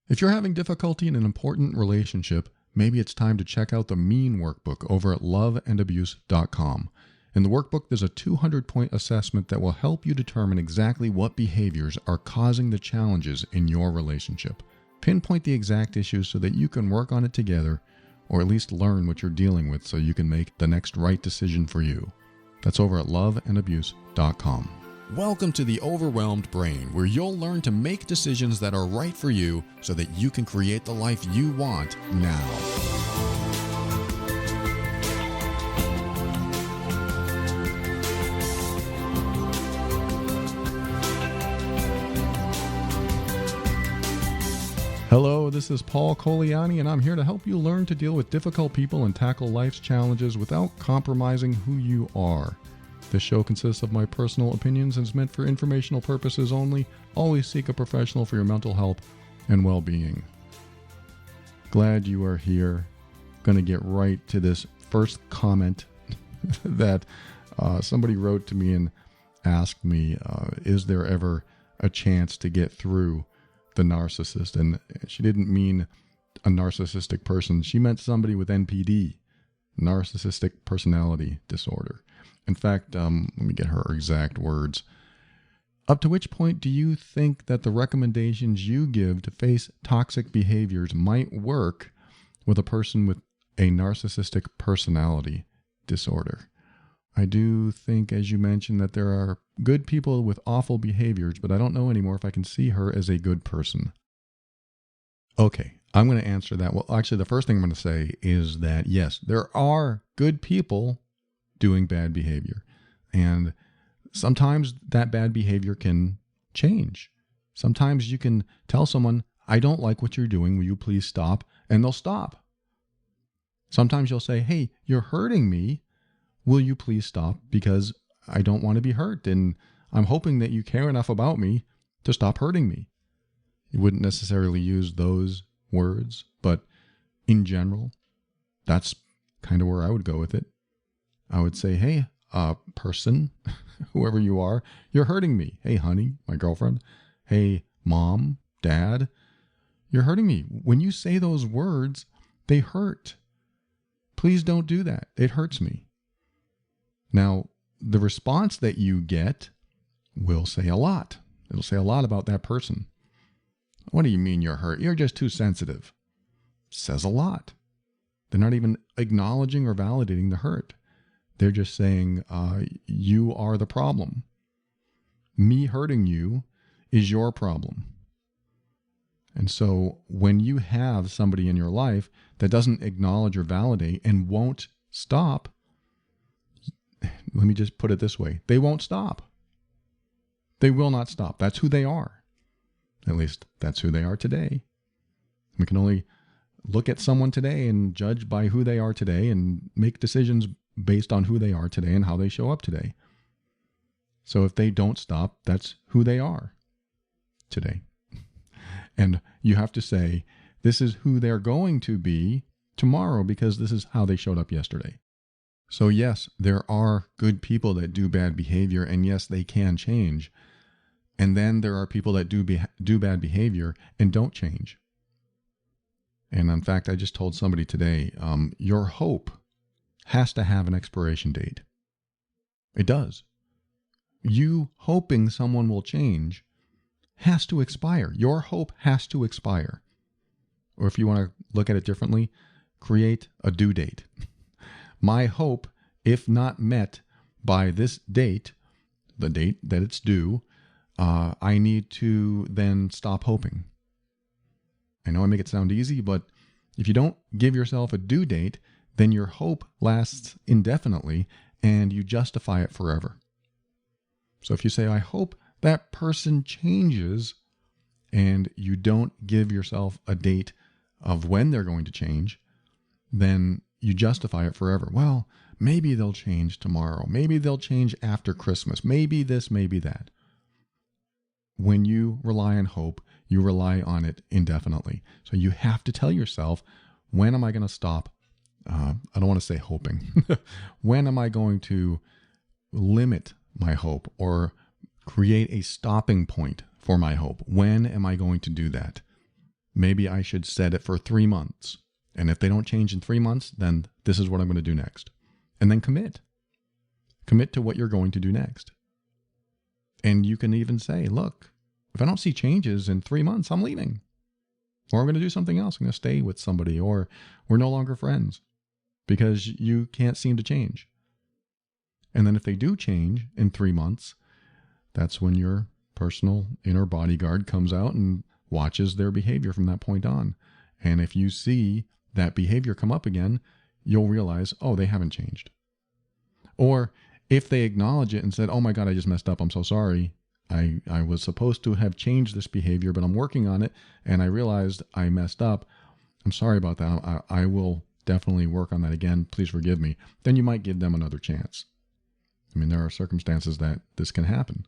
If you're having difficulty in an important relationship, maybe it's time to check out the Mean Workbook over at loveandabuse.com. In the workbook, there's a 200-point assessment that will help you determine exactly what behaviors are causing the challenges in your relationship. Pinpoint the exact issues so that you can work on it together, or at least learn what you're dealing with so you can make the next right decision for you. That's over at loveandabuse.com. Welcome to the Overwhelmed Brain, where you'll learn to make decisions that are right for you so that you can create the life you want now. Hello, this is Paul Coliani, and I'm here to help you learn to deal with difficult people and tackle life's challenges without compromising who you are. This show consists of my personal opinions and is meant for informational purposes only. Always seek a professional for your mental health and well-being. Glad you are here. Going to get right to this first comment that somebody wrote to me and asked me, is there ever a chance to get through the narcissist? And she didn't mean a narcissistic person. She meant somebody with NPD, narcissistic personality disorder. In fact, let me get her exact words. Up to which point do you think that the recommendations you give to face toxic behaviors might work with a person with a narcissistic personality disorder? I do think, as you mentioned, that there are good people with awful behaviors, but I don't know anymore if I can see her as a good person. Okay, I'm going to answer that. Well, actually, the first thing I'm going to say is that, yes, there are good people doing bad behavior. And sometimes that bad behavior can change. Sometimes you can tell someone, I don't like what you're doing. Will you please stop? And they'll stop. Sometimes you'll say, hey, you're hurting me. Will you please stop? Because I don't want to be hurt. And I'm hoping that you care enough about me to stop hurting me. You wouldn't necessarily use those words, but in general, that's kind of where I would go with it. I would say, hey, person, whoever you are, you're hurting me. Hey, honey, my girlfriend. Hey, mom, dad, you're hurting me. When you say those words, they hurt. Please don't do that. It hurts me. Now, the response that you get will say a lot. It'll say a lot about that person. What do you mean you're hurt? You're just too sensitive. Says a lot. They're not even acknowledging or validating the hurt. They're just saying, you are the problem. Me hurting you is your problem. And so when you have somebody in your life that doesn't acknowledge or validate and won't stop, let me just put it this way. They won't stop. They will not stop. That's who they are. At least that's who they are today. We can only look at someone today and judge by who they are today and make decisions based on who they are today and how they show up today. So if they don't stop, that's who they are today. And you have to say, this is who they're going to be tomorrow because this is how they showed up yesterday. So yes, there are good people that do bad behavior, and yes, they can change. And then there are people that do bad behavior and don't change. And in fact, I just told somebody today, your hope has to have an expiration date. It does. You hoping someone will change has to expire. Your hope has to expire. Or if you want to look at it differently, create a due date. My hope, if not met by this date, the date that it's due, I need to then stop hoping. I know I make it sound easy, but if you don't give yourself a due date, then your hope lasts indefinitely and you justify it forever. So if you say, I hope that person changes, and you don't give yourself a date of when they're going to change, then you justify it forever. Well, maybe they'll change tomorrow. Maybe they'll change after Christmas. Maybe this, maybe that. When you rely on hope, you rely on it indefinitely. So you have to tell yourself, when am I going to stop? I don't want to say hoping. When am I going to limit my hope or create a stopping point for my hope? When am I going to do that? maybe I should set it for 3 months. And if they don't change in 3 months, then this is what I'm going to do next. And then commit. Commit to what you're going to do next. And you can even say, look, if I don't see changes in 3 months, I'm leaving. Or I'm going to do something else. I'm going to stay with somebody, or we're no longer friends because you can't seem to change. And then if they do change in 3 months, that's when your personal inner bodyguard comes out and watches their behavior from that point on. And if you see that behavior come up again, you'll realize, oh, they haven't changed. Or if they acknowledge it and said, oh my God, I just messed up, I'm so sorry. I was supposed to have changed this behavior, but I'm working on it, and I realized I messed up. I'm sorry about that. I will definitely work on that again. Please forgive me. Then you might give them another chance. I mean, there are circumstances that this can happen.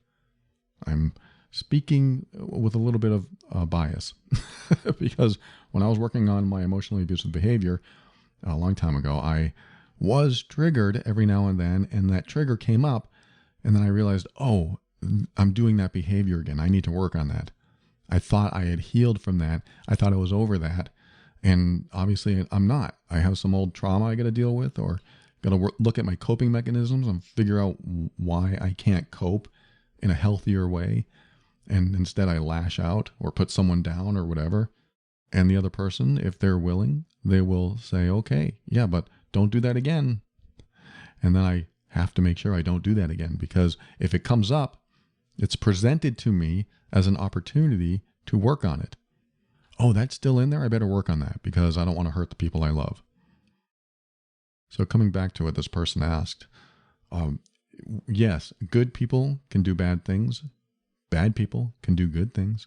I'm speaking with a little bit of bias because when I was working on my emotionally abusive behavior a long time ago, I was triggered every now and then, and that trigger came up, and then I realized, oh, I'm doing that behavior again. I need to work on that. I thought I had healed from that. I thought I was over that. And obviously I'm not. I have some old trauma I got to deal with, or got to look at my coping mechanisms and figure out why I can't cope in a healthier way. And instead I lash out or put someone down or whatever. And the other person, if they're willing, they will say, okay, yeah, but don't do that again. And then I have to make sure I don't do that again, because if it comes up, it's presented to me as an opportunity to work on it. Oh, that's still in there? I better work on that because I don't want to hurt the people I love. So coming back to what this person asked, yes, good people can do bad things. Bad people can do good things.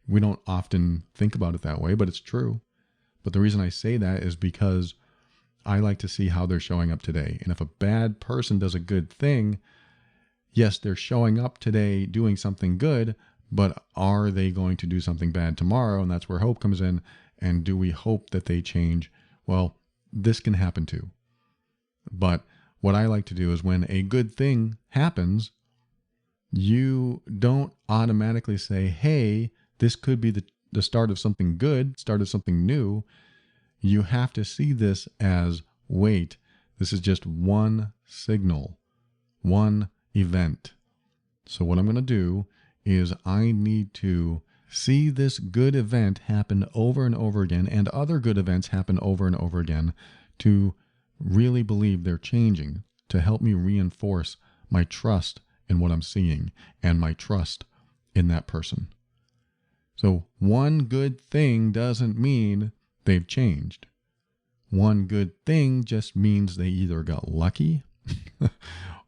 We don't often think about it that way, but it's true. But the reason I say that is because I like to see how they're showing up today. And if a bad person does a good thing, yes, they're showing up today doing something good, but are they going to do something bad tomorrow? And that's where hope comes in. And do we hope that they change? Well, this can happen too. But what I like to do is when a good thing happens, you don't automatically say, hey, this could be the start of something good, start of something new. You have to see this as, wait, this is just one signal, one event. So what I'm going to do is I need to see this good event happen over and over again, and other good events happen over and over again, to really believe they're changing, to help me reinforce my trust in what I'm seeing and my trust in that person. So one good thing doesn't mean they've changed. One good thing just means they either got lucky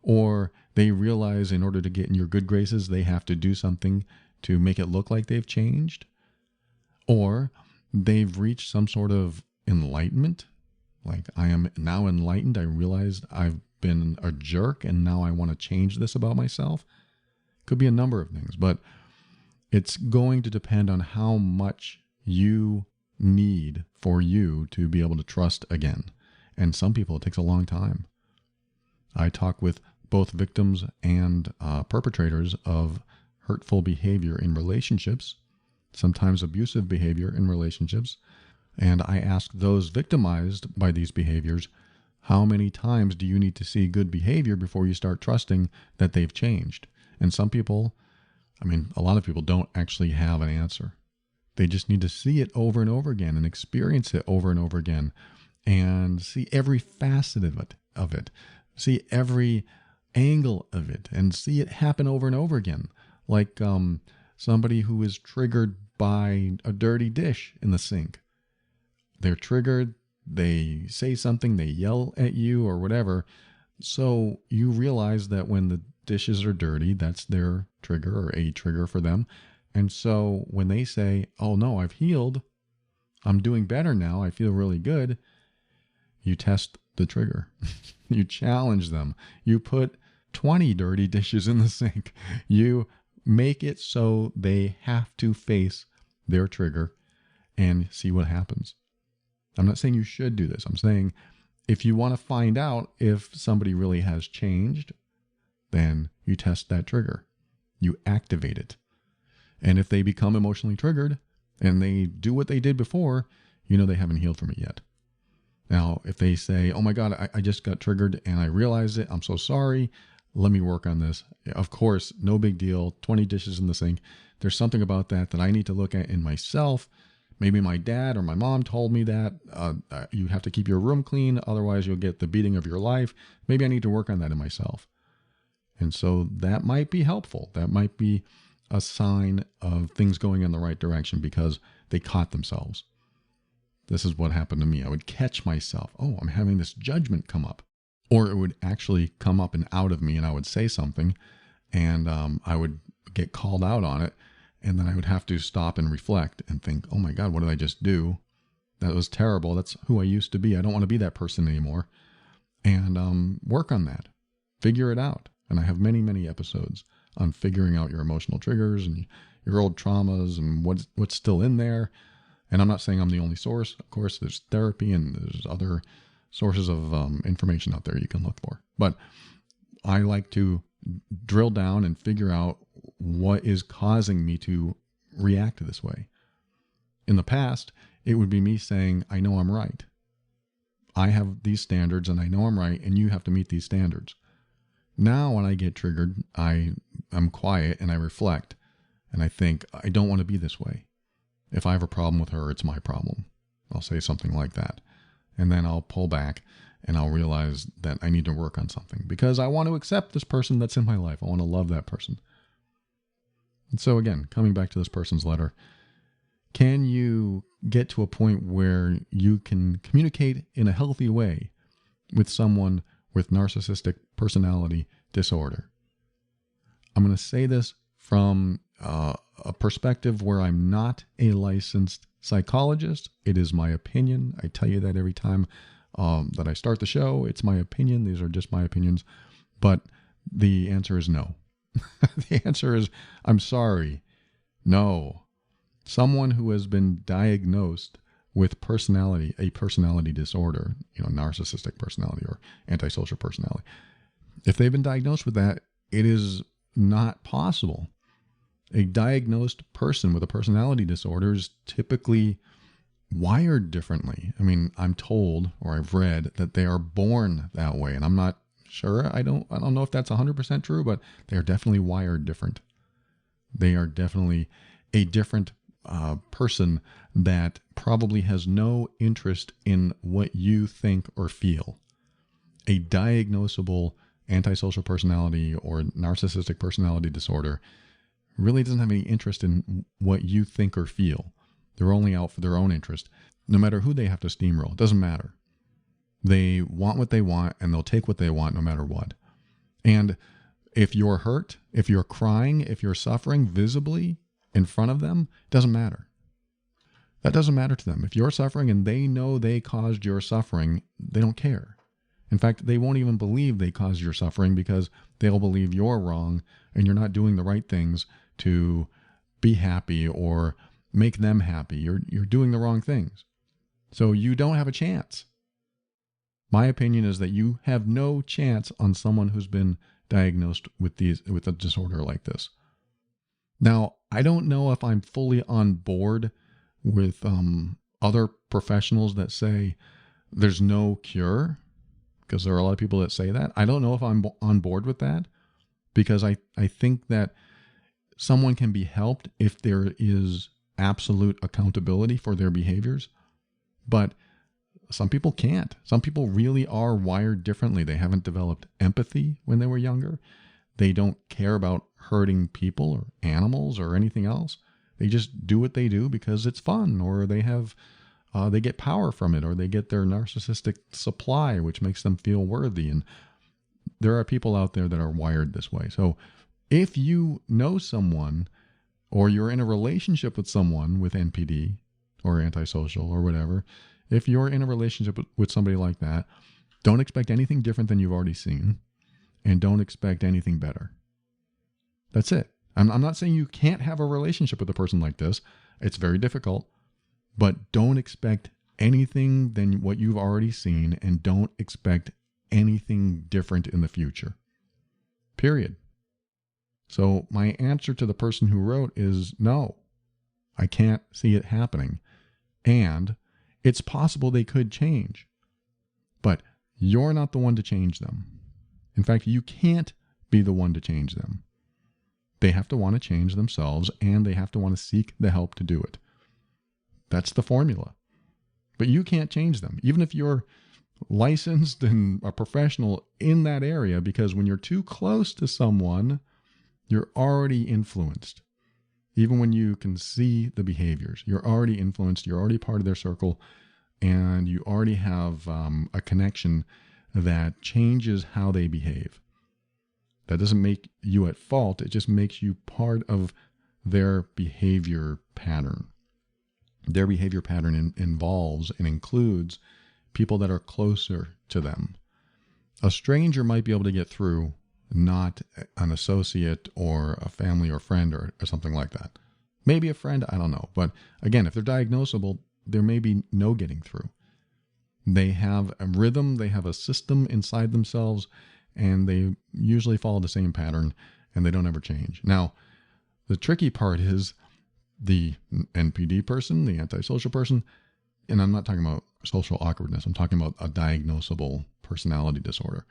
or they realize in order to get in your good graces, they have to do something to make it look like they've changed, or they've reached some sort of enlightenment. Like, I am now enlightened. I realized I've been a jerk and now I want to change this about myself. Could be a number of things, but it's going to depend on how much you need for you to be able to trust again. And some people, it takes a long time. I talk with both victims and perpetrators of hurtful behavior in relationships, sometimes abusive behavior in relationships. And I ask those victimized by these behaviors, how many times do you need to see good behavior before you start trusting that they've changed? And some people, a lot of people don't actually have an answer. They just need to see it over and over again and experience it over and over again and see every facet of it, see every angle of it, and see it happen over and over again. Like somebody who is triggered by a dirty dish in the sink. They're triggered, they say something, they yell at you or whatever. So you realize that when the dishes are dirty, that's their trigger or a trigger for them. And so when they say, oh no, I've healed, I'm doing better now, I feel really good, you test the trigger. You challenge them. You put 20 dirty dishes in the sink. You make it so they have to face their trigger and see what happens. I'm not saying you should do this. I'm saying if you want to find out if somebody really has changed, then you test that trigger. You activate it. And if they become emotionally triggered, and they do what they did before, you know they haven't healed from it yet. Now, if they say, oh my God, I just got triggered and I realized it, I'm so sorry, let me work on this. Of course, no big deal, 20 dishes in the sink. There's something about that I need to look at in myself. Maybe my dad or my mom told me that you have to keep your room clean, otherwise you'll get the beating of your life. Maybe I need to work on that in myself. And so that might be helpful. That might be a sign of things going in the right direction because they caught themselves. This is what happened to me. I would catch myself. Oh, I'm having this judgment come up. Or it would actually come up and out of me, and I would say something, and I would get called out on it. And then I would have to stop and reflect and think, oh my God, what did I just do? That was terrible. That's who I used to be. I don't want to be that person anymore. And work on that. Figure it out. And I have many, many episodes on figuring out your emotional triggers and your old traumas and what's still in there. And I'm not saying I'm the only source. Of course, there's therapy and there's other sources of information out there you can look for. But I like to drill down and figure out what is causing me to react this way. In the past, it would be me saying, I know I'm right. I have these standards and I know I'm right, and you have to meet these standards. Now, when I get triggered, I'm quiet and I reflect and I think, I don't want to be this way. If I have a problem with her, it's my problem. I'll say something like that. And then I'll pull back and I'll realize that I need to work on something because I want to accept this person that's in my life. I want to love that person. And so again, coming back to this person's letter, can you get to a point where you can communicate in a healthy way with someone with narcissistic personality disorder? I'm going to say this from a perspective where I'm not a licensed psychologist. It is my opinion. I tell you that every time that I start the show. It's my opinion. These are just my opinions. But the answer is no. The answer is, I'm sorry. No. Someone who has been diagnosed with a personality disorder, narcissistic personality or antisocial personality. If they've been diagnosed with that, it is not possible. A diagnosed person with a personality disorder is typically wired differently. I mean, I'm told, or I've read, that they are born that way, and I'm not sure. I don't know if that's 100% true, but they are definitely wired different. They are definitely a different person that probably has no interest in what you think or feel. A diagnosable antisocial personality or narcissistic personality disorder really doesn't have any interest in what you think or feel. They're only out for their own interest. No matter who they have to steamroll, it doesn't matter. They want what they want, and they'll take what they want no matter what. And if you're hurt, if you're crying, if you're suffering visibly in front of them, it doesn't matter. That doesn't matter to them. If you're suffering and they know they caused your suffering, they don't care. In fact, they won't even believe they caused your suffering because they'll believe you're wrong and you're not doing the right things to be happy or make them happy. You're doing the wrong things. So you don't have a chance. My opinion is that you have no chance on someone who's been diagnosed with a disorder like this. Now, I don't know if I'm fully on board with other professionals that say there's no cure, because there are a lot of people that say that. I don't know if I'm on board with that, because I think that someone can be helped if there is absolute accountability for their behaviors, but some people can't. Some people really are wired differently. They haven't developed empathy when they were younger. They don't care about hurting people or animals or anything else. They just do what they do because it's fun, or they get power from it, or they get their narcissistic supply, which makes them feel worthy. And there are people out there that are wired this way. So if you know someone, or you're in a relationship with someone with NPD or antisocial or whatever, if you're in a relationship with somebody like that, don't expect anything different than you've already seen, and don't expect anything better. That's it. I'm not saying you can't have a relationship with a person like this. It's very difficult, but don't expect anything than what you've already seen, and don't expect anything different in the future. Period. So my answer to the person who wrote is no. I can't see it happening. And it's possible they could change, but you're not the one to change them. In fact, you can't be the one to change them. They have to want to change themselves, and they have to want to seek the help to do it. That's the formula. But you can't change them, even if you're licensed and a professional in that area, because when you're too close to someone, you're already influenced. Even when you can see the behaviors, you're already influenced, you're already part of their circle, and you already have a connection that changes how they behave. That doesn't make you at fault, it just makes you part of their behavior pattern. Their behavior pattern involves and includes people that are closer to them. A stranger might be able to get through, not an associate or a family or friend or something like that. Maybe a friend, I don't know. But again, if they're diagnosable, there may be no getting through. They have a rhythm, they have a system inside themselves, and they usually follow the same pattern, and they don't ever change. Now, the tricky part is the NPD person, the antisocial person, and I'm not talking about social awkwardness, I'm talking about a diagnosable personality disorder.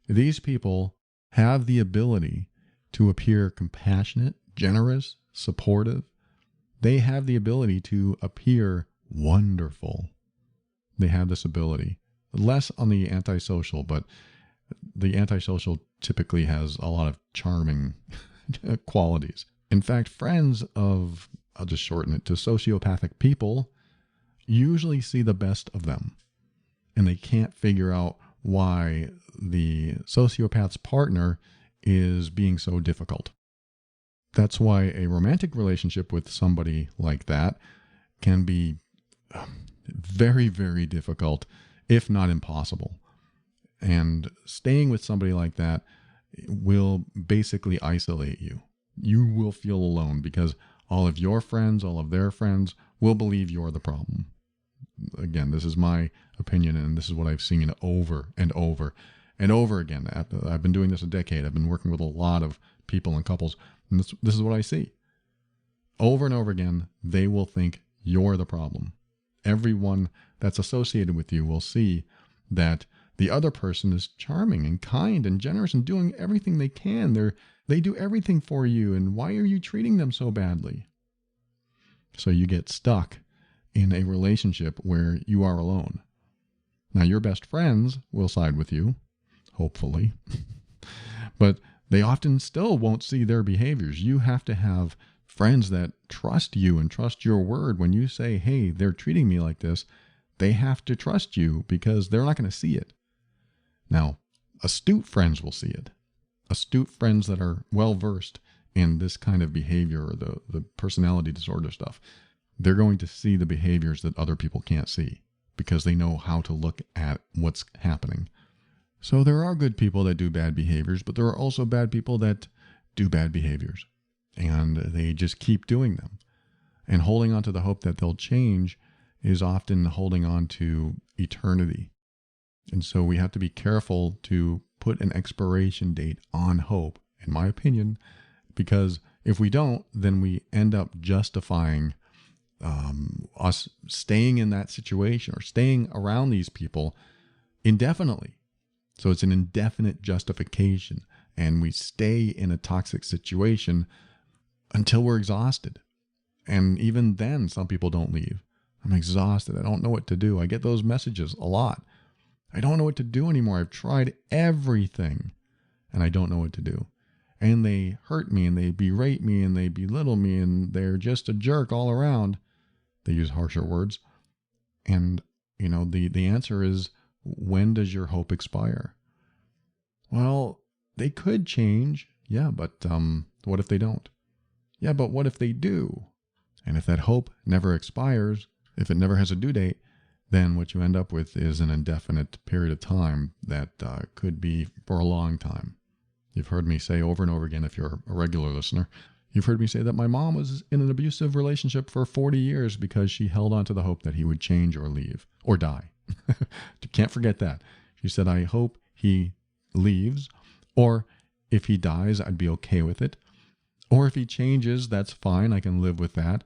These people have the ability to appear compassionate, generous, supportive. They have the ability to appear wonderful. They have this ability. Less on the antisocial, but the antisocial typically has a lot of charming qualities. In fact, friends of, I'll just shorten it to sociopathic people, usually see the best of them. And they can't figure out why the sociopath's partner is being so difficult. That's why a romantic relationship with somebody like that can be very, very difficult, if not impossible. And staying with somebody like that will basically isolate you. You will feel alone because all of your friends, all of their friends will believe you're the problem. Again, this is my opinion, and this is what I've seen over and over and over again. I've been doing this a decade. I've been working with a lot of people and couples, and this is what I see. Over and over again, they will think you're the problem. Everyone that's associated with you will see that the other person is charming and kind and generous and doing everything they can. They do everything for you, and why are you treating them so badly? So you get stuck in a relationship where you are alone. Now, your best friends will side with you, hopefully, but they often still won't see their behaviors. You have to have friends that trust you and trust your word. When you say, hey, they're treating me like this, they have to trust you because they're not going to see it. Now, astute friends will see it. Astute friends that are well-versed in this kind of behavior or the personality disorder stuff, they're going to see the behaviors that other people can't see because they know how to look at what's happening. So there are good people that do bad behaviors, but there are also bad people that do bad behaviors, and they just keep doing them. And holding on to the hope that they'll change is often holding on to eternity. And so we have to be careful to put an expiration date on hope, in my opinion, because if we don't, then we end up justifying us staying in that situation or staying around these people indefinitely. So it's an indefinite justification, and we stay in a toxic situation until we're exhausted. And even then, some people don't leave. I'm exhausted. I don't know what to do. I get those messages a lot. I don't know what to do anymore. I've tried everything, and I don't know what to do. And they hurt me, and they berate me, and they belittle me, and they're just a jerk all around. They use harsher words. And, the answer is, when does your hope expire? Well, they could change. Yeah, but what if they don't? Yeah, but what if they do? And if that hope never expires, if it never has a due date, then what you end up with is an indefinite period of time that could be for a long time. You've heard me say over and over again, if you're a regular listener, you've heard me say that my mom was in an abusive relationship for 40 years because she held on to the hope that he would change or leave or die. You can't forget that. She said, I hope he leaves, or if he dies, I'd be okay with it. Or if he changes, that's fine. I can live with that.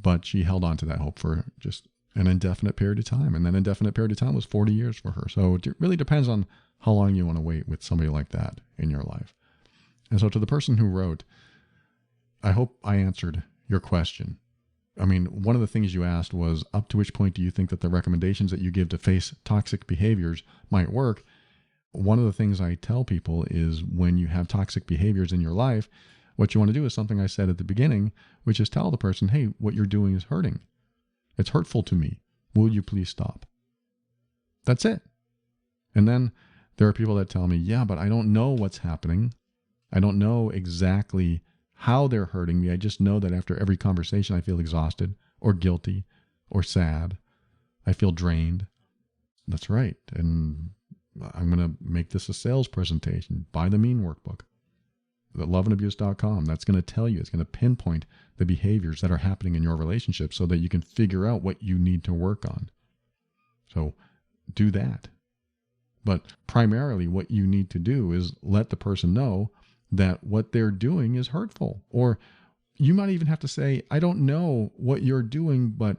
But she held on to that hope for just an indefinite period of time. And that indefinite period of time was 40 years for her. So it really depends on how long you want to wait with somebody like that in your life. And so to the person who wrote, I hope I answered your question. I mean, one of the things you asked was, up to which point do you think that the recommendations that you give to face toxic behaviors might work? One of the things I tell people is, when you have toxic behaviors in your life, what you want to do is something I said at the beginning, which is tell the person, hey, what you're doing is hurting. It's hurtful to me. Will you please stop? That's it. And then there are people that tell me, yeah, but I don't know what's happening. I don't know exactly how they're hurting me. I just know that after every conversation, I feel exhausted or guilty or sad. I feel drained. That's right. And I'm going to make this a sales presentation. Buy the MEAN workbook. The loveandabuse.com. That's going to tell you, it's going to pinpoint the behaviors that are happening in your relationship so that you can figure out what you need to work on. So do that. But primarily what you need to do is let the person know that what they're doing is hurtful. Or you might even have to say, I don't know what you're doing, but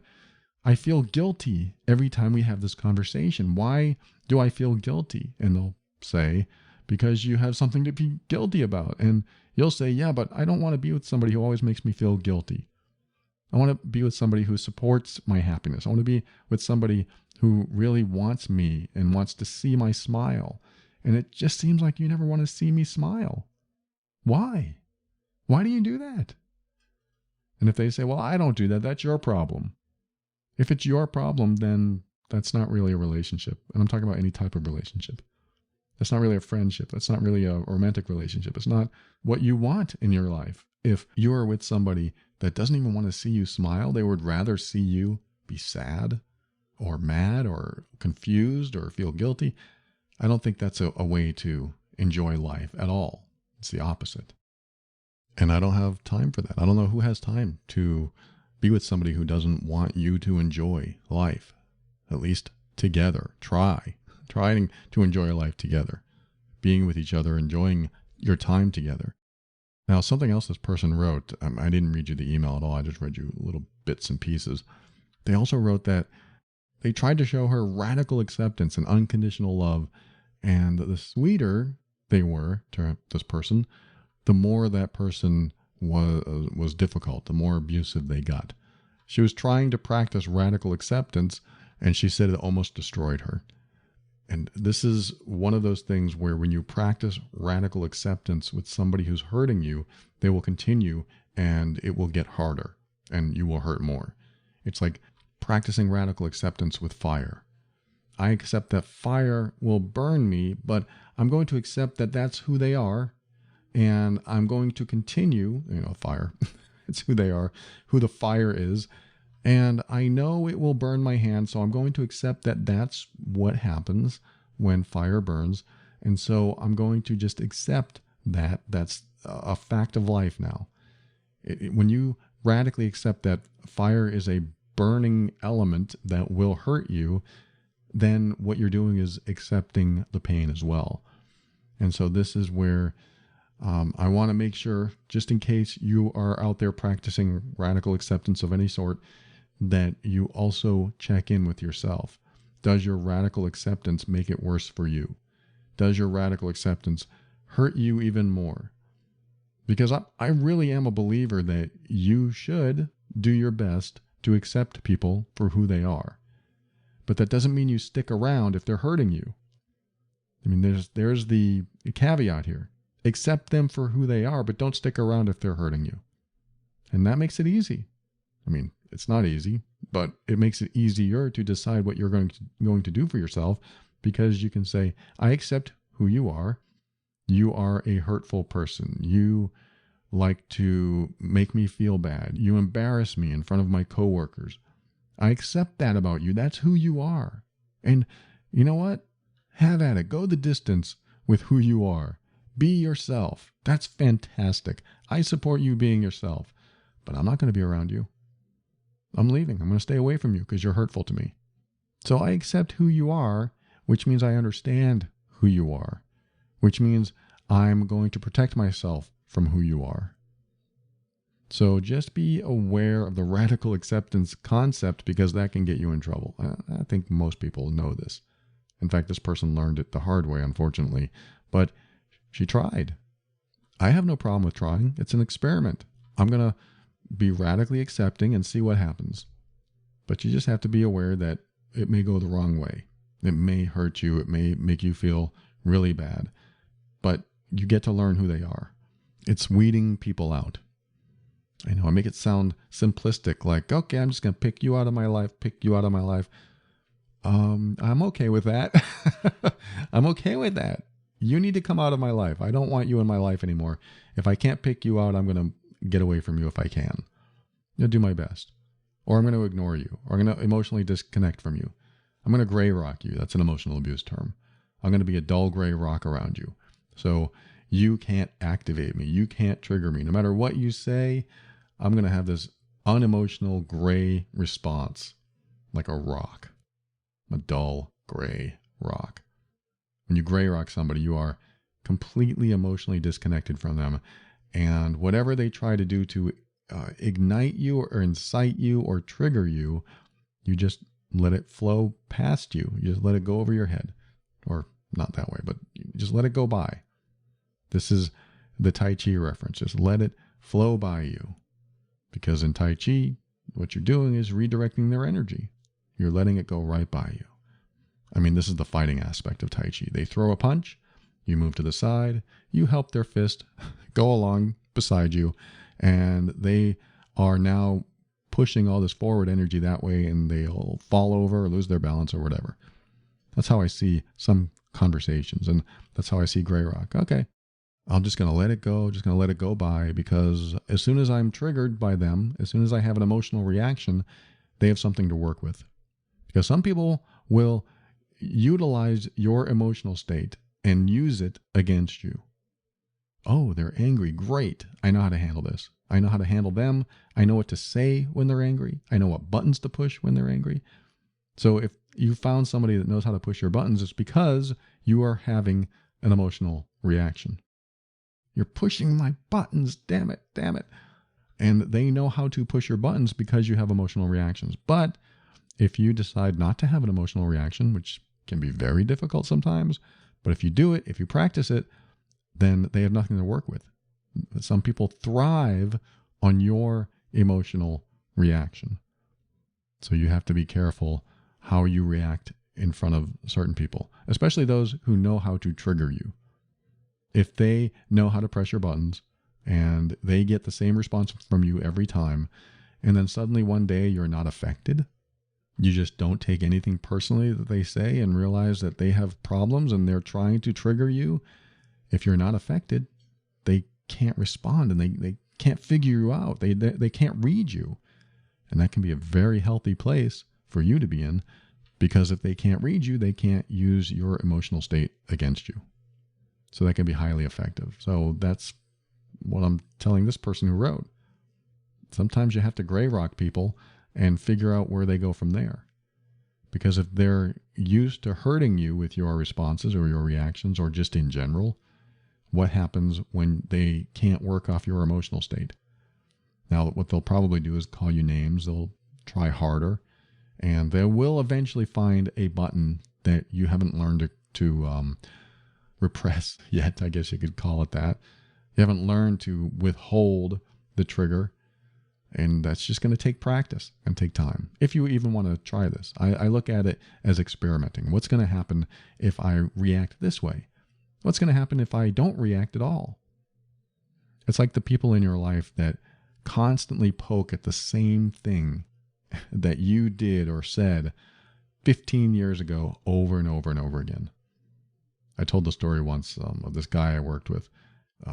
I feel guilty every time we have this conversation. Why do I feel guilty? And they'll say, because you have something to be guilty about. And you'll say, yeah, but I don't want to be with somebody who always makes me feel guilty. I want to be with somebody who supports my happiness. I want to be with somebody who really wants me and wants to see my smile. And it just seems like you never want to see me smile. Why? Why do you do that? And if they say, well, I don't do that, that's your problem. If it's your problem, then that's not really a relationship. And I'm talking about any type of relationship. That's not really a friendship. That's not really a romantic relationship. It's not what you want in your life. If you are with somebody that doesn't even want to see you smile, they would rather see you be sad or mad or confused or feel guilty, I don't think that's a way to enjoy life at all. It's the opposite. And I don't have time for that. I don't know who has time to be with somebody who doesn't want you to enjoy life, at least together. Trying to enjoy life together, being with each other, enjoying your time together. Now, something else this person wrote, I didn't read you the email at all. I just read you little bits and pieces. They also wrote that they tried to show her radical acceptance and unconditional love, and the sweeter they were to this person, the more that person was difficult, the more abusive they got. She was trying to practice radical acceptance, and she said it almost destroyed her. And this is one of those things where when you practice radical acceptance with somebody who's hurting you, they will continue and it will get harder and you will hurt more. It's like practicing radical acceptance with fire. I accept that fire will burn me, but I'm going to accept that that's who they are. And I'm going to continue, fire, it's who they are, who the fire is. And I know it will burn my hand, so I'm going to accept that that's what happens when fire burns. And so I'm going to just accept that that's a fact of life now. When you radically accept that fire is a burning element that will hurt you, then what you're doing is accepting the pain as well. And so this is where I want to make sure, just in case you are out there practicing radical acceptance of any sort, that you also check in with yourself. Does your radical acceptance make it worse for you? Does your radical acceptance hurt you even more? Because I really am a believer that you should do your best to accept people for who they are. But that doesn't mean you stick around if they're hurting you. I mean, there's the caveat here. Accept them for who they are, but don't stick around if they're hurting you. And that makes it easy. I mean, it's not easy, but it makes it easier to decide what you're going to do for yourself, because you can say, I accept who you are. You are a hurtful person. You like to make me feel bad. You embarrass me in front of my coworkers. I accept that about you. That's who you are. And you know what? Have at it. Go the distance with who you are. Be yourself. That's fantastic. I support you being yourself, but I'm not going to be around you. I'm leaving. I'm going to stay away from you because you're hurtful to me. So I accept who you are, which means I understand who you are, which means I'm going to protect myself from who you are. So just be aware of the radical acceptance concept, because that can get you in trouble. I think most people know this. In fact, this person learned it the hard way, unfortunately. But she tried. I have no problem with trying. It's an experiment. I'm going to be radically accepting and see what happens. But you just have to be aware that it may go the wrong way. It may hurt you. It may make you feel really bad. But you get to learn who they are. It's weeding people out. I know I make it sound simplistic, like, okay, I'm just going to pick you out of my life. I'm okay with that. I'm okay with that. You need to come out of my life. I don't want you in my life anymore. If I can't pick you out, I'm going to get away from you if I can. I'll do my best. Or I'm going to ignore you. Or I'm going to emotionally disconnect from you. I'm going to gray rock you. That's an emotional abuse term. I'm going to be a dull gray rock around you. So you can't activate me. You can't trigger me. No matter what you say, I'm going to have this unemotional gray response, like a rock, a dull gray rock. When you gray rock somebody, you are completely emotionally disconnected from them. And whatever they try to do to ignite you or incite you or trigger you, you just let it flow past you. You just let it go over your head. Or not that way, but you just let it go by. This is the Tai Chi reference. Just let it flow by you. Because in Tai Chi, what you're doing is redirecting their energy. You're letting it go right by you. I mean, this is the fighting aspect of Tai Chi. They throw a punch, you move to the side, you help their fist go along beside you, and they are now pushing all this forward energy that way, and they'll fall over or lose their balance or whatever. That's how I see some conversations, and that's how I see gray rock. Okay, I'm just going to let it go, just going to let it go by, because as soon as I'm triggered by them, as soon as I have an emotional reaction, they have something to work with. Because some people will utilize your emotional state and use it against you. Oh, they're angry. Great. I know how to handle this. I know how to handle them. I know what to say when they're angry. I know what buttons to push when they're angry. So if you found somebody that knows how to push your buttons, it's because you are having an emotional reaction. You're pushing my buttons. Damn it. Damn it. And they know how to push your buttons because you have emotional reactions. But if you decide not to have an emotional reaction, which can be very difficult sometimes, but if you do it, if you practice it, then they have nothing to work with. Some people thrive on your emotional reaction. So you have to be careful how you react in front of certain people, especially those who know how to trigger you. If they know how to press your buttons and they get the same response from you every time, and then suddenly one day you're not affected, you just don't take anything personally that they say and realize that they have problems and they're trying to trigger you. If you're not affected, they can't respond and they can't figure you out. They can't read you. And that can be a very healthy place for you to be in, because if they can't read you, they can't use your emotional state against you. So that can be highly effective. So that's what I'm telling this person who wrote. Sometimes you have to gray rock people and figure out where they go from there. Because if they're used to hurting you with your responses or your reactions or just in general, what happens when they can't work off your emotional state? Now, what they'll probably do is call you names. They'll try harder, and they will eventually find a button that you haven't learned to repress yet. I guess you could call it that. You haven't learned to withhold the trigger. And that's just going to take practice and take time. If you even want to try this, I look at it as experimenting. What's going to happen if I react this way? What's going to happen if I don't react at all? It's like the people in your life that constantly poke at the same thing that you did or said 15 years ago over and over and over again. I told the story once of this guy I worked with.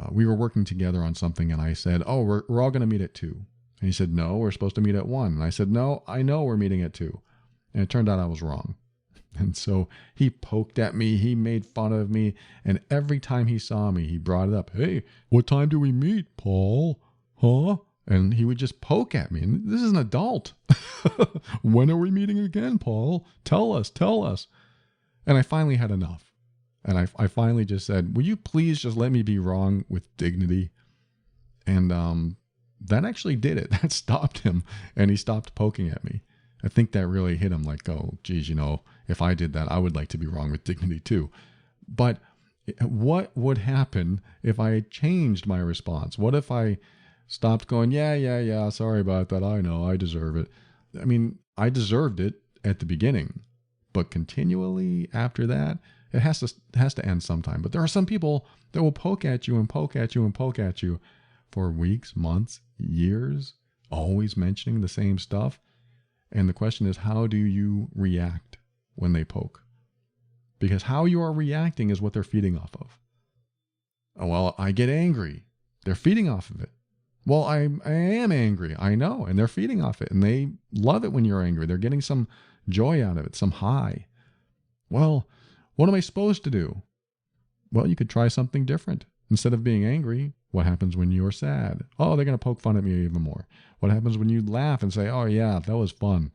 We were working together on something, and I said, oh, we're all going to meet at 2. And he said, no, we're supposed to meet at 1. And I said, no, I know we're meeting at 2. And it turned out I was wrong. And so he poked at me. He made fun of me. And every time he saw me, he brought it up. Hey, what time do we meet, Paul? Huh? And he would just poke at me. And this is an adult. When are we meeting again, Paul? Tell us. And I finally had enough. And I finally just said, will you please just let me be wrong with dignity? And that actually did it. That stopped him, and he stopped poking at me. I think that really hit him like, oh, geez, if I did that, I would like to be wrong with dignity too. But what would happen if I changed my response? What if I stopped going, yeah, sorry about that. I know, I deserve it. I mean, I deserved it at the beginning, but continually after that, it has to end sometime. But there are some people that will poke at you and poke at you and poke at you for weeks, months, years, always mentioning the same stuff. And the question is, how do you react when they poke? Because how you are reacting is what they're feeding off of. Oh, well, I get angry. They're feeding off of it. Well, I am angry. I know. And they're feeding off it. And they love it when you're angry. They're getting some joy out of it, some high. Well, what am I supposed to do? Well, you could try something different. Instead of being angry, what happens when you're sad? Oh, they're going to poke fun at me even more. What happens when you laugh and say, oh, yeah, that was fun?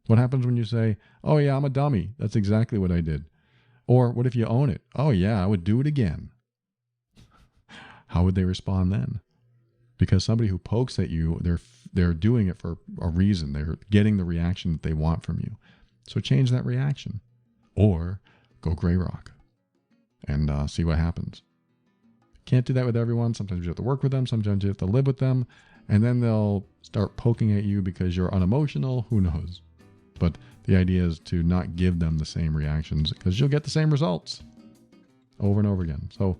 What happens when you say, oh, yeah, I'm a dummy. That's exactly what I did. Or what if you own it? Oh, yeah, I would do it again. How would they respond then? Because somebody who pokes at you, they're doing it for a reason. They're getting the reaction that they want from you. So change that reaction. Or go gray rock and see what happens. Can't do that with everyone. Sometimes you have to work with them. Sometimes you have to live with them. And then they'll start poking at you because you're unemotional. Who knows? But the idea is to not give them the same reactions because you'll get the same results over and over again. So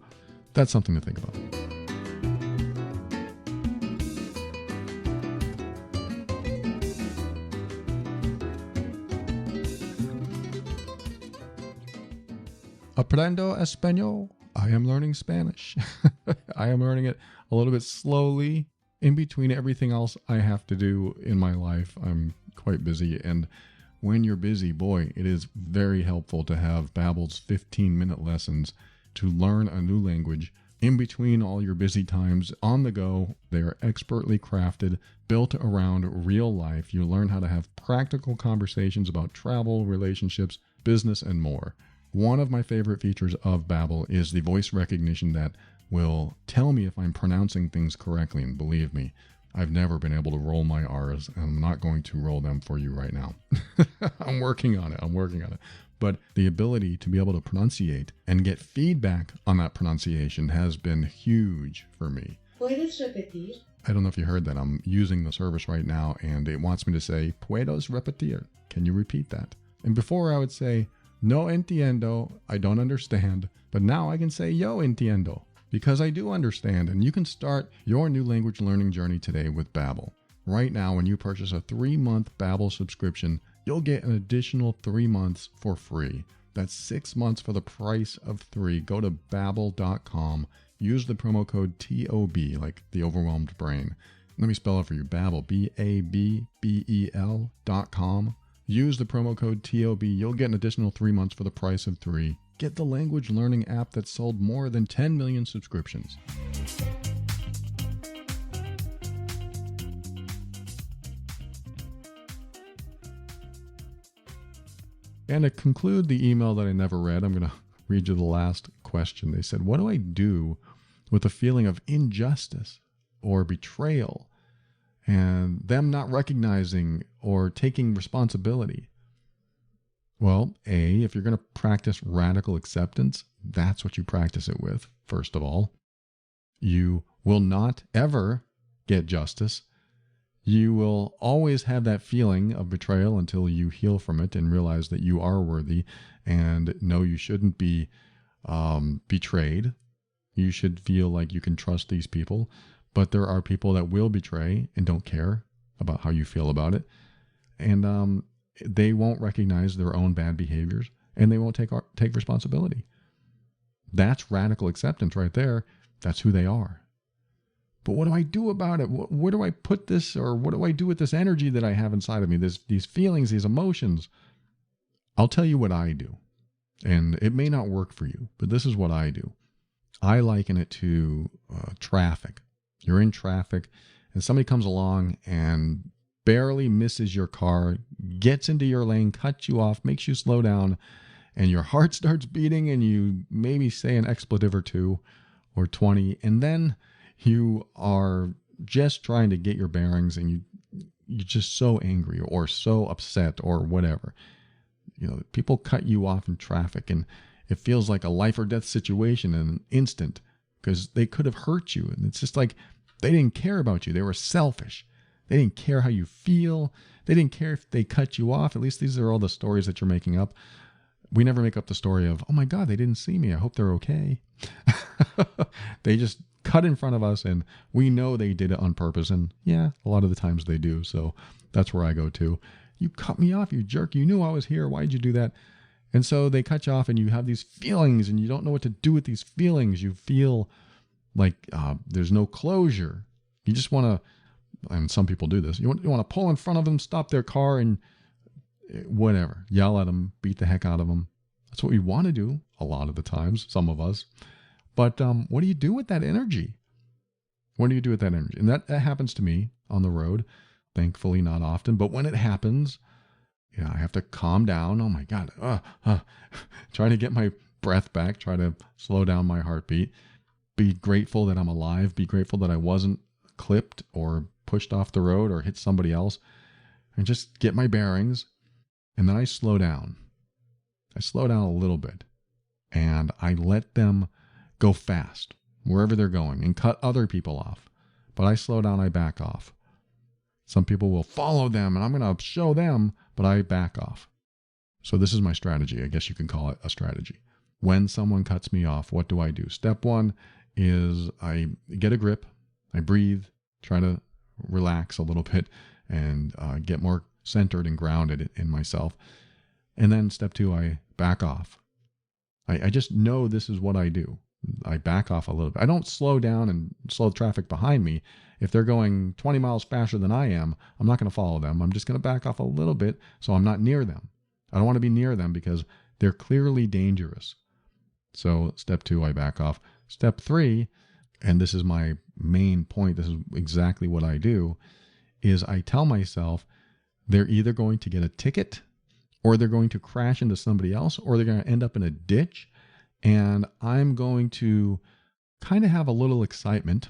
that's something to think about. Aprendo español. I am learning Spanish. I am learning it a little bit slowly in between everything else I have to do in my life. I'm quite busy. And when you're busy, boy, it is very helpful to have Babbel's 15-minute lessons to learn a new language in between all your busy times on the go. They are expertly crafted, built around real life. You learn how to have practical conversations about travel, relationships, business, and more. One of my favorite features of Babbel is the voice recognition that will tell me if I'm pronouncing things correctly. And believe me, I've never been able to roll my R's, and I'm not going to roll them for you right now. I'm working on it. But the ability to be able to pronunciate and get feedback on that pronunciation has been huge for me. ¿Puedes repetir? I don't know if you heard that. I'm using the service right now, and it wants me to say, ¿Puedes repetir? Can you repeat that? And before I would say, no entiendo, I don't understand. But now I can say, yo entiendo, because I do understand. And you can start your new language learning journey today with Babbel. Right now, when you purchase a 3-month Babbel subscription, you'll get an additional 3 months for free. That's 6 months for the price of 3. Go to Babbel.com. Use the promo code TOB, like the overwhelmed brain. Let me spell it for you. Babbel, BABBEL.com. Use the promo code TOB. You'll get an additional 3 months for the price of 3. Get the language learning app that sold more than 10 million subscriptions. And to conclude the email that I never read, I'm going to read you the last question. They said, what do I do with a feeling of injustice or betrayal and them not recognizing or taking responsibility? Well, if you're going to practice radical acceptance, that's what you practice it with, first of all. You will not ever get justice. You will always have that feeling of betrayal until you heal from it and realize that you are worthy and know you shouldn't be betrayed. You should feel like you can trust these people. But there are people that will betray and don't care about how you feel about it. And they won't recognize their own bad behaviors, and they won't take responsibility. That's radical acceptance right there. That's who they are. But what do I do about it? Where do I put this, or what do I do with this energy that I have inside of me, these feelings, these emotions? I'll tell you what I do. And it may not work for you, but this is what I do. I liken it to traffic. You're in traffic, and somebody comes along and barely misses your car, gets into your lane, cuts you off, makes you slow down, and your heart starts beating, and you maybe say an expletive or 2 or 20, and then you are just trying to get your bearings and you're just so angry or so upset or whatever. People cut you off in traffic and it feels like a life or death situation in an instant because they could have hurt you. And it's just like they didn't care about you. They were selfish. They didn't care how you feel. They didn't care if they cut you off. At least these are all the stories that you're making up. We never make up the story of, oh my God, they didn't see me. I hope they're okay. They just cut in front of us and we know they did it on purpose. And yeah, a lot of the times they do. So that's where I go to. You cut me off, you jerk. You knew I was here. Why'd you do that? And so they cut you off and you have these feelings and you don't know what to do with these feelings. You feel like there's no closure. You just want to, and some people do this, you want to pull in front of them, stop their car and whatever, yell at them, beat the heck out of them. That's what we want to do a lot of the times, some of us. But what do you do with that energy? What do you do with that energy? And that happens to me on the road. Thankfully, not often. But when it happens, I have to calm down. Oh my God. Trying to get my breath back. Try to slow down my heartbeat. Be grateful that I'm alive. Be grateful that I wasn't clipped or pushed off the road or hit somebody else. And just get my bearings. And then I slow down. I slow down a little bit. And I let them go fast wherever they're going and cut other people off. But I slow down. I back off. Some people will follow them and I'm going to show them, but I back off. So this is my strategy. I guess you can call it a strategy. When someone cuts me off, what do I do? Step one is I get a grip. I breathe, try to relax a little bit and get more centered and grounded in myself. And then step two, I back off. I just know this is what I do. I back off a little bit. I don't slow down and slow traffic behind me. If they're going 20 miles faster than I am, I'm not going to follow them. I'm just going to back off a little bit so I'm not near them. I don't want to be near them because they're clearly dangerous. So step two, I back off. Step three, and this is my main point, this is exactly what I do, is I tell myself they're either going to get a ticket or they're going to crash into somebody else or they're going to end up in a ditch. And I'm going to kind of have a little excitement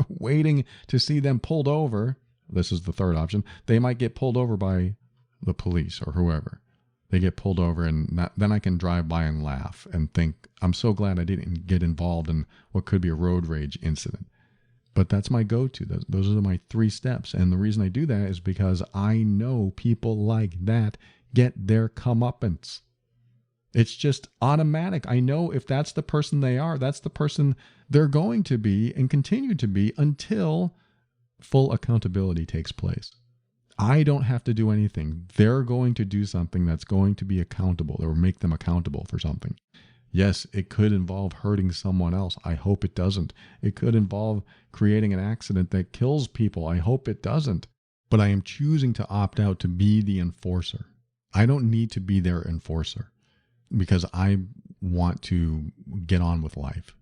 waiting to see them pulled over. This is the third option. They might get pulled over by the police or whoever. They get pulled over and then I can drive by and laugh and think, I'm so glad I didn't get involved in what could be a road rage incident. But that's my go-to. Those are my 3 steps. And the reason I do that is because I know people like that get their comeuppance. It's just automatic. I know if that's the person they are, that's the person they're going to be and continue to be until full accountability takes place. I don't have to do anything. They're going to do something that's going to be accountable or make them accountable for something. Yes, it could involve hurting someone else. I hope it doesn't. It could involve creating an accident that kills people. I hope it doesn't. But I am choosing to opt out to be the enforcer. I don't need to be their enforcer because I want to get on with life.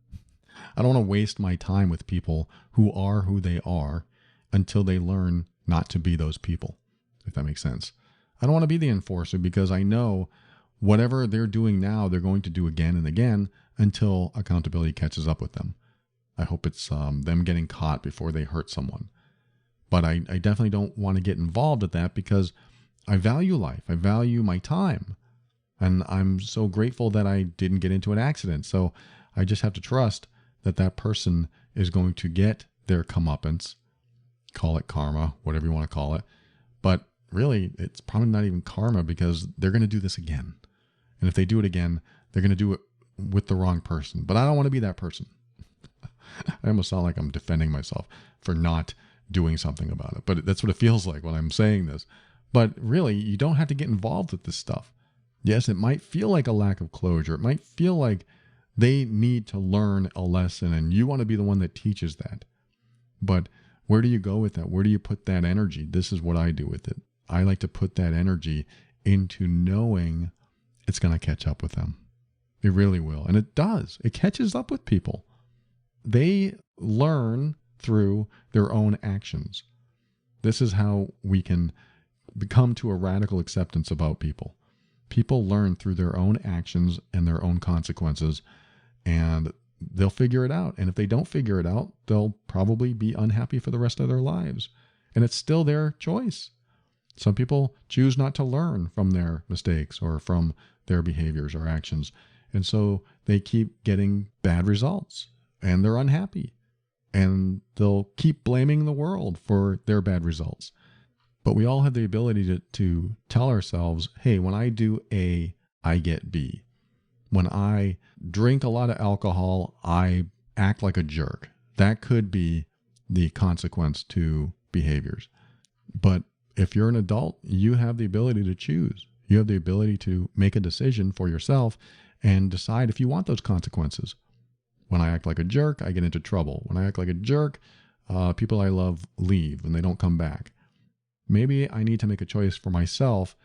I don't want to waste my time with people who are who they are until they learn not to be those people, if that makes sense. I don't want to be the enforcer because I know whatever they're doing now, they're going to do again and again until accountability catches up with them. I hope it's them getting caught before they hurt someone. But I definitely don't want to get involved at that because I value life. I value my time. And I'm so grateful that I didn't get into an accident. So I just have to trust that that person is going to get their comeuppance. Call it karma, whatever you want to call it. But really, it's probably not even karma because they're going to do this again. And if they do it again, they're going to do it with the wrong person. But I don't want to be that person. I almost sound like I'm defending myself for not doing something about it. But that's what it feels like when I'm saying this. But really, you don't have to get involved with this stuff. Yes, it might feel like a lack of closure. It might feel like they need to learn a lesson and you want to be the one that teaches that. But where do you go with that? Where do you put that energy? This is what I do with it. I like to put that energy into knowing it's going to catch up with them. It really will. And it does. It catches up with people. They learn through their own actions. This is how we can come to a radical acceptance about people. People learn through their own actions and their own consequences. And they'll figure it out. And if they don't figure it out, they'll probably be unhappy for the rest of their lives. And it's still their choice. Some people choose not to learn from their mistakes or from their behaviors or actions. And so they keep getting bad results and they're unhappy. And they'll keep blaming the world for their bad results. But we all have the ability to tell ourselves, hey, when I do A, I get B. When I drink a lot of alcohol, I act like a jerk. That could be the consequence to behaviors. But if you're an adult, you have the ability to choose. You have the ability to make a decision for yourself and decide if you want those consequences. When I act like a jerk, I get into trouble. When I act like a jerk, people I love leave and they don't come back. Maybe I need to make a choice for myself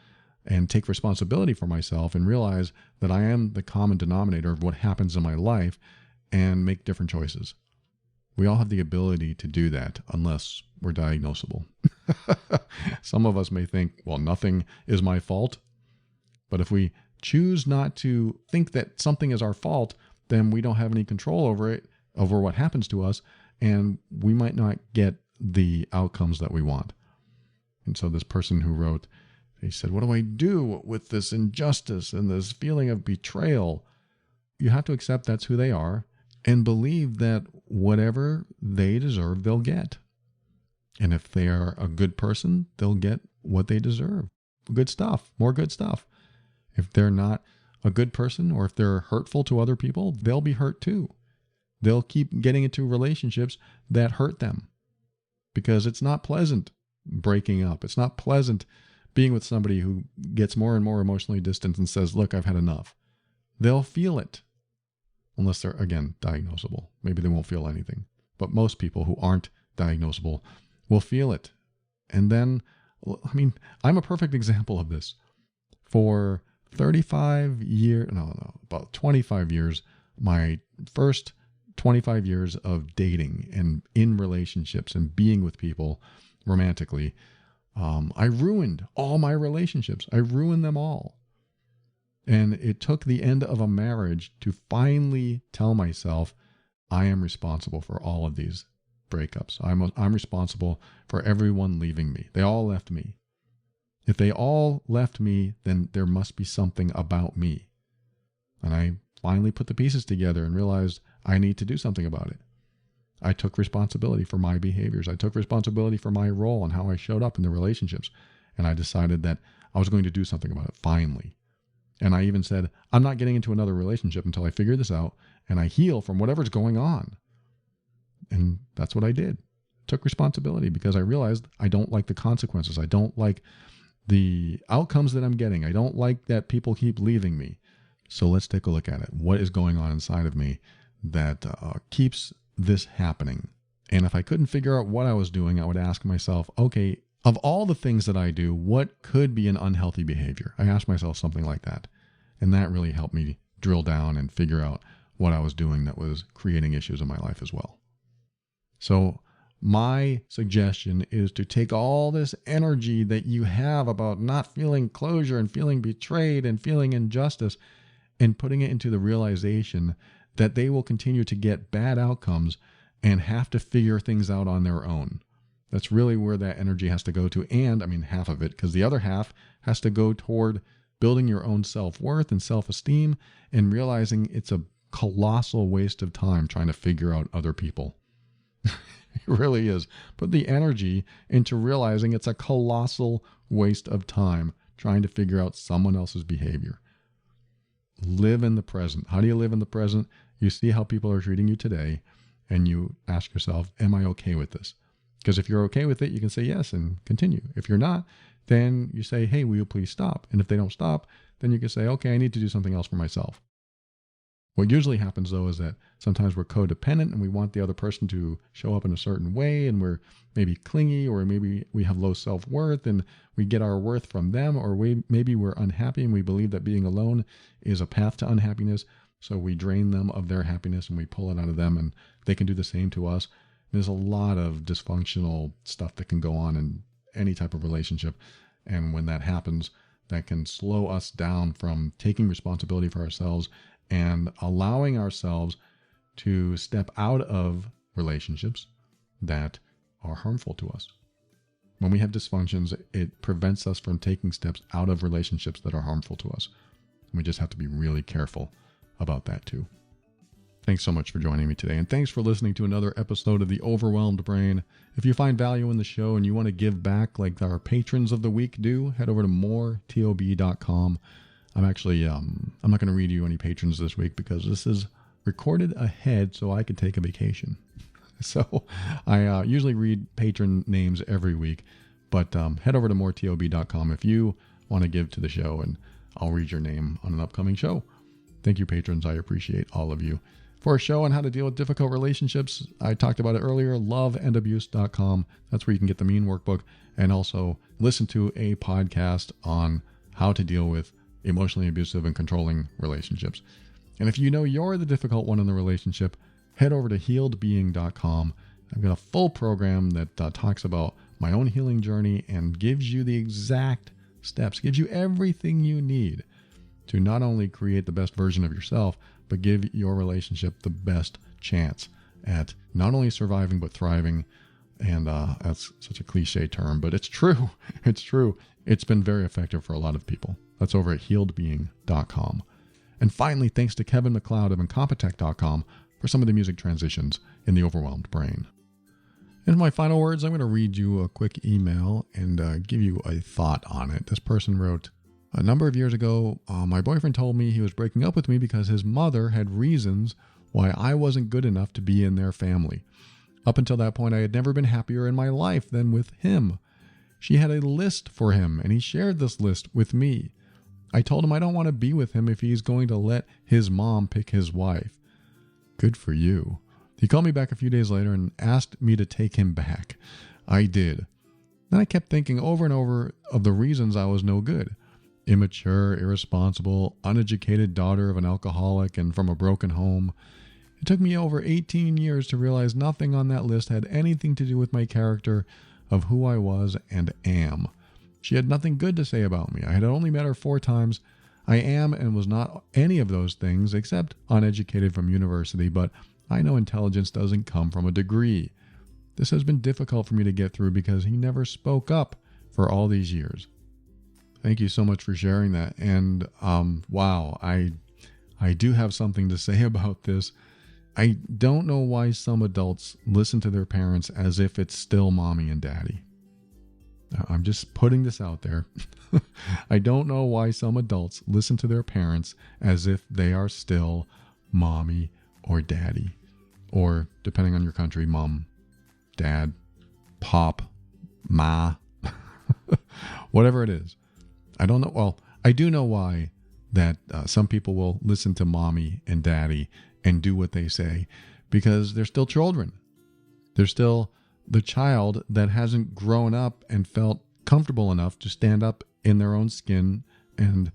and take responsibility for myself and realize that I am the common denominator of what happens in my life and make different choices. We all have the ability to do that unless we're diagnosable. Some of us may think, well, nothing is my fault. But if we choose not to think that something is our fault, then we don't have any control over it, over what happens to us, and we might not get the outcomes that we want. And so this person who wrote, they said, what do I do with this injustice and this feeling of betrayal? You have to accept that's who they are and believe that whatever they deserve, they'll get. And if they are a good person, they'll get what they deserve. Good stuff, more good stuff. If they're not a good person or if they're hurtful to other people, they'll be hurt too. They'll keep getting into relationships that hurt them because it's not pleasant breaking up. It's not pleasant being with somebody who gets more and more emotionally distant and says, look, I've had enough. They'll feel it unless they're, again, diagnosable. Maybe they won't feel anything. But most people who aren't diagnosable will feel it. And then, I mean, I'm a perfect example of this. For 35 years, about 25 years, my first 25 years of dating and in relationships and being with people romantically, I ruined all my relationships. I ruined them all. And it took the end of a marriage to finally tell myself, I am responsible for all of these breakups. I'm responsible for everyone leaving me. They all left me. If they all left me, then there must be something about me. And I finally put the pieces together and realized I need to do something about it. I took responsibility for my behaviors. I took responsibility for my role and how I showed up in the relationships. And I decided that I was going to do something about it finally. And I even said, I'm not getting into another relationship until I figure this out and I heal from whatever's going on. And that's what I did. Took responsibility because I realized I don't like the consequences. I don't like the outcomes that I'm getting. I don't like that people keep leaving me. So let's take a look at it. What is going on inside of me that keeps this happening? And if I couldn't figure out what I was doing, I would ask myself, okay, of all the things that I do, what could be an unhealthy behavior? I asked myself something like that. And that really helped me drill down and figure out what I was doing that was creating issues in my life as well. So my suggestion is to take all this energy that you have about not feeling closure and feeling betrayed and feeling injustice and putting it into the realization that they will continue to get bad outcomes and have to figure things out on their own. That's really where that energy has to go to. And I mean, half of it, because the other half has to go toward building your own self-worth and self-esteem and realizing it's a colossal waste of time trying to figure out other people. It really is. Put the energy into realizing it's a colossal waste of time trying to figure out someone else's behavior. Live in the present. How do you live in the present? You see how people are treating you today, and you ask yourself, am I okay with this? Because if you're okay with it, you can say yes and continue. If you're not, then you say, hey, will you please stop? And if they don't stop, then you can say, okay, I need to do something else for myself. What usually happens, though, is that sometimes we're codependent and we want the other person to show up in a certain way, and we're maybe clingy, or maybe we have low self-worth and we get our worth from them, or maybe we're unhappy and we believe that being alone is a path to unhappiness. So we drain them of their happiness and we pull it out of them, and they can do the same to us. There's a lot of dysfunctional stuff that can go on in any type of relationship. And when that happens, that can slow us down from taking responsibility for ourselves and allowing ourselves to step out of relationships that are harmful to us. When we have dysfunctions, it prevents us from taking steps out of relationships that are harmful to us. We just have to be really careful about that too. Thanks so much for joining me today, and thanks for listening to another episode of The Overwhelmed Brain. If you find value in the show and you want to give back like our patrons of the week do, head over to moretob.com. I'm not going to read you any patrons this week because this is recorded ahead so I can take a vacation. So I usually read patron names every week, but head over to moretob.com if you want to give to the show, and I'll read your name on an upcoming show. Thank you, patrons. I appreciate all of you. For a show on how to deal with difficult relationships, I talked about it earlier, loveandabuse.com. That's where you can get the mean workbook, and also listen to a podcast on how to deal with emotionally abusive and controlling relationships. And if you know you're the difficult one in the relationship, head over to healedbeing.com. I've got a full program that talks about my own healing journey and gives you the exact steps, gives you everything you need to not only create the best version of yourself, but give your relationship the best chance at not only surviving, but thriving. And that's such a cliche term, but it's true. It's true. It's been very effective for a lot of people. That's over at healedbeing.com. And finally, thanks to Kevin MacLeod of Incompetech.com for some of the music transitions in The Overwhelmed Brain. In my final words, I'm going to read you a quick email and give you a thought on it. This person wrote, a number of years ago, my boyfriend told me he was breaking up with me because his mother had reasons why I wasn't good enough to be in their family. Up until that point, I had never been happier in my life than with him. She had a list for him, and he shared this list with me. I told him I don't want to be with him if he's going to let his mom pick his wife. Good for you. He called me back a few days later and asked me to take him back. I did. Then I kept thinking over and over of the reasons I was no good. Immature, irresponsible, uneducated daughter of an alcoholic and from a broken home. It took me over 18 years to realize nothing on that list had anything to do with my character of who I was and am. She had nothing good to say about me. I had only met her 4 times. I am and was not any of those things except uneducated from university, but I know intelligence doesn't come from a degree. This has been difficult for me to get through because he never spoke up for all these years. Thank you so much for sharing that. And wow, I do have something to say about this. I don't know why some adults listen to their parents as if it's still mommy and daddy. I'm just putting this out there. I don't know why some adults listen to their parents as if they are still mommy or daddy, or depending on your country, mom, dad, pop, ma, whatever it is. I don't know. Well, I do know why that some people will listen to mommy and daddy and do what they say, because they're still children. They're still the child that hasn't grown up and felt comfortable enough to stand up in their own skin and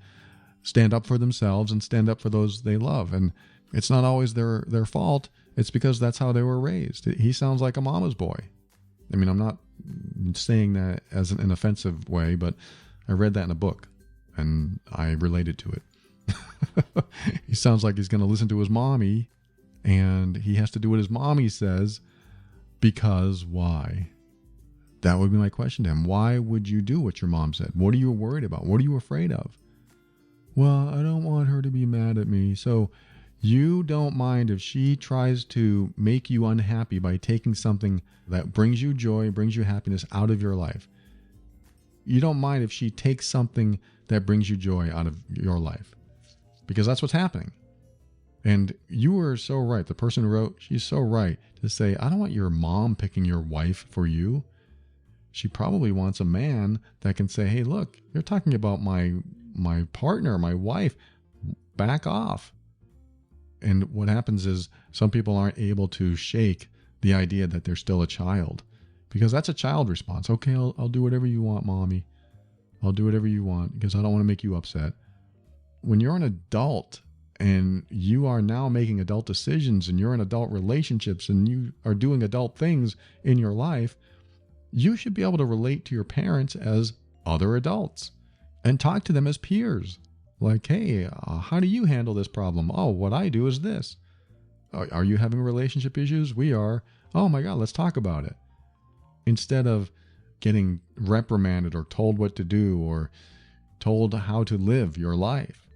stand up for themselves and stand up for those they love. And it's not always their fault. It's because that's how they were raised. He sounds like a mama's boy. I mean, I'm not saying that as an offensive way, but I read that in a book and I related to it. He sounds like he's going to listen to his mommy and he has to do what his mommy says. Because why? That would be my question to him. Why would you do what your mom said? What are you worried about? What are you afraid of? Well, I don't want her to be mad at me. So you don't mind if she tries to make you unhappy by taking something that brings you joy, brings you happiness out of your life. You don't mind if she takes something that brings you joy out of your life. Because that's what's happening. And you were so right. The person who wrote, she's so right to say, I don't want your mom picking your wife for you. She probably wants a man that can say, hey, look, you're talking about my partner, my wife. Back off. And what happens is some people aren't able to shake the idea that they're still a child, because that's a child response. Okay, I'll do whatever you want, mommy. I'll do whatever you want because I don't want to make you upset. When you're an adult and you are now making adult decisions and you're in adult relationships and you are doing adult things in your life, you should be able to relate to your parents as other adults and talk to them as peers. Like, hey, how do you handle this problem? Oh, what I do is this. Are you having relationship issues? We are. Oh my God, let's talk about it. Instead of getting reprimanded or told what to do or told how to live your life.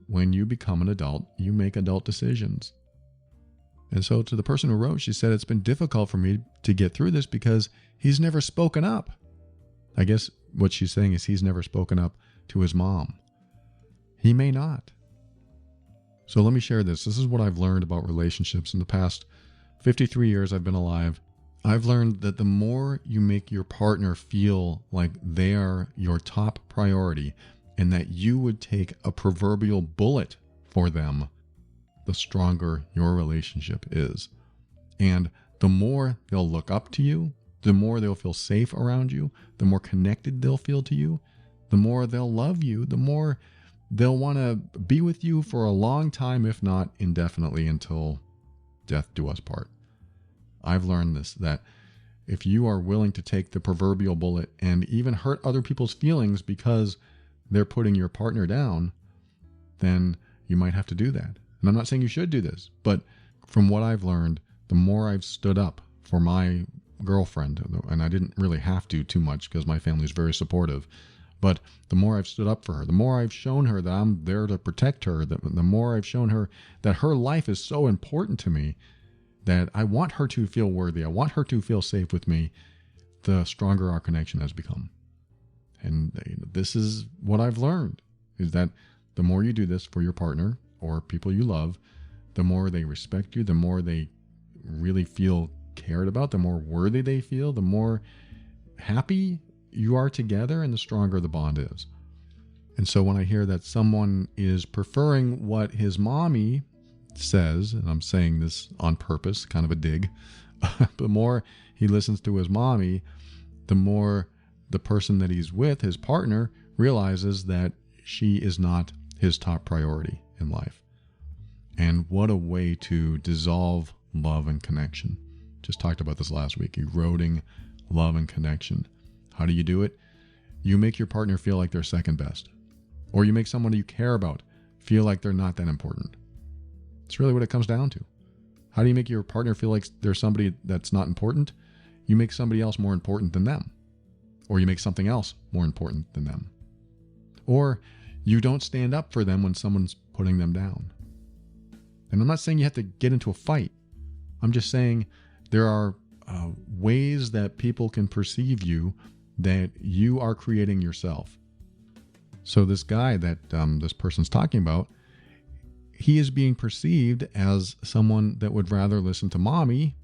When you become an adult, you make adult decisions. And so to the person who wrote, she said, it's been difficult for me to get through this because he's never spoken up. I guess what she's saying is he's never spoken up to his mom. He may not. So let me share this. This is what I've learned about relationships in the past 53 years I've been alive. I've learned that the more you make your partner feel like they are your top priority and that you would take a proverbial bullet for them, the stronger your relationship is. And the more they'll look up to you, the more they'll feel safe around you, the more connected they'll feel to you, the more they'll love you, the more they'll want to be with you for a long time, if not indefinitely, until death do us part. I've learned this, that if you are willing to take the proverbial bullet and even hurt other people's feelings because they're putting your partner down, then you might have to do that. And I'm not saying you should do this, but from what I've learned, the more I've stood up for my girlfriend, and I didn't really have to too much because my family is very supportive, but the more I've stood up for her, the more I've shown her that I'm there to protect her, the more I've shown her that her life is so important to me, that I want her to feel worthy, I want her to feel safe with me, the stronger our connection has become. And this is what I've learned, is that the more you do this for your partner or people you love, the more they respect you, the more they really feel cared about, the more worthy they feel, the more happy you are together, and the stronger the bond is. And so when I hear that someone is preferring what his mommy says, and I'm saying this on purpose, kind of a dig, the more he listens to his mommy, the more the person that he's with, his partner, realizes that she is not his top priority in life. And what a way to dissolve love and connection. Just talked about this last week, eroding love and connection. How do you do it? You make your partner feel like they're second best. Or you make someone you care about feel like they're not that important. It's really what it comes down to. How do you make your partner feel like they're somebody that's not important? You make somebody else more important than them. Or you make something else more important than them. Or you don't stand up for them when someone's putting them down. And I'm not saying you have to get into a fight. I'm just saying there are ways that people can perceive you that you are creating yourself. So this guy that this person's talking about, he is being perceived as someone that would rather listen to mommy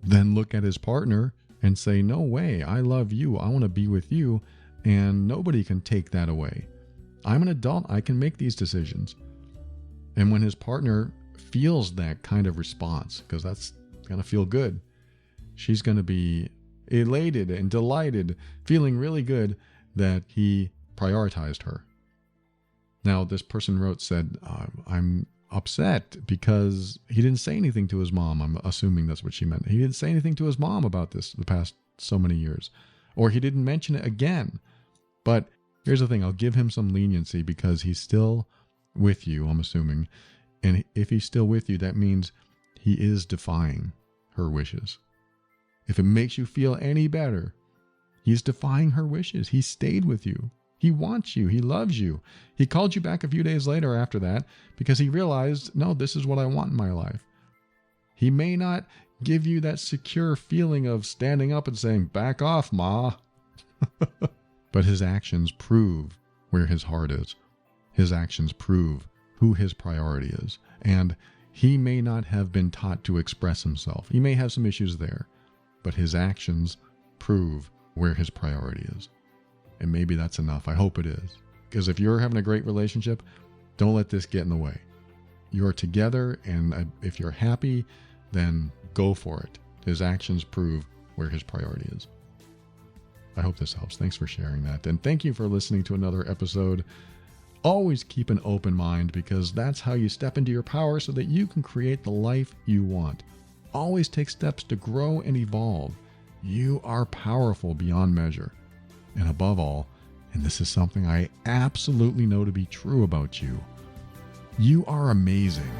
than look at his partner and say, no way, I love you, I want to be with you, and nobody can take that away. I'm an adult, I can make these decisions. And when his partner feels that kind of response, because that's going to feel good, she's going to be elated and delighted, feeling really good that he prioritized her. Now, this person said, I'm upset because he didn't say anything to his mom. I'm assuming that's what she meant. He didn't say anything to his mom about this the past so many years. Or he didn't mention it again. But here's the thing. I'll give him some leniency because he's still with you, I'm assuming. And if he's still with you, that means he is defying her wishes. If it makes you feel any better, he's defying her wishes. He stayed with you. He wants you. He loves you. He called you back a few days later after that because he realized, no, this is what I want in my life. He may not give you that secure feeling of standing up and saying, back off, Ma. But his actions prove where his heart is. His actions prove who his priority is. And he may not have been taught to express himself. He may have some issues there, but his actions prove where his priority is. And maybe that's enough. I hope it is. Because if you're having a great relationship, don't let this get in the way. You're together, and if you're happy, then go for it. His actions prove where his priority is. I hope this helps. Thanks for sharing that. And thank you for listening to another episode. Always keep an open mind, because that's how you step into your power so that you can create the life you want. Always take steps to grow and evolve. You are powerful beyond measure. And above all, and this is something I absolutely know to be true about you, you are amazing.